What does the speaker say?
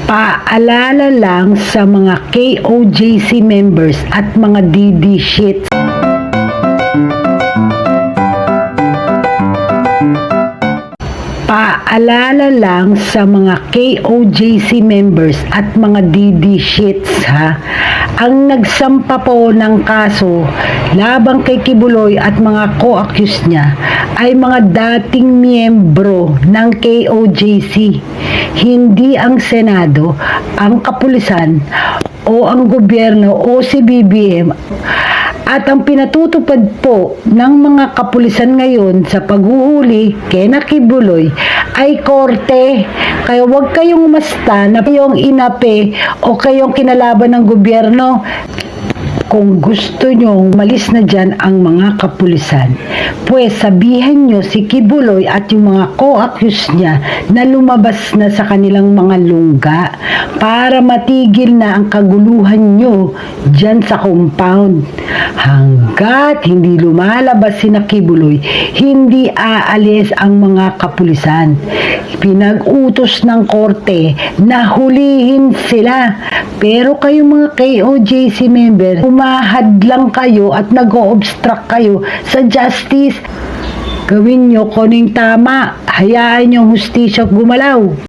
Paalala lang sa mga KOJC members at mga DD sheets. Paalala lang sa mga KOJC members at mga DD sheets ha. Ang nagsampa po ng kaso labang kay Kibuloy at mga co-accused niya ay mga dating miyembro ng KOJC. Hindi ang Senado, ang kapulisan o ang gobyerno o si BBM. At ang pinatutupad po ng mga kapulisan ngayon sa paghuhuli kay Kibuloy ay korte. Kaya huwag kayong umasta na kayong inape o kayong kinalaban ng gobyerno. Kung gusto nyong malis na dyan ang mga kapulisan, pues sabihin nyo si Kibuloy at yung mga co-accused niya na lumabas na sa kanilang mga lungga para matigil na ang kaguluhan nyo dyan sa compound. Hanggat hindi lumalabas si Kibuloy, hindi aalis ang mga kapulisan. Pinag-utos ng korte na hulihin sila. Pero kayong mga KOJC member, umahad lang kayo at nag-o-obstruct kayo sa justice. Gawin nyo kuning tama. Hayaan yung hustisya gumalaw.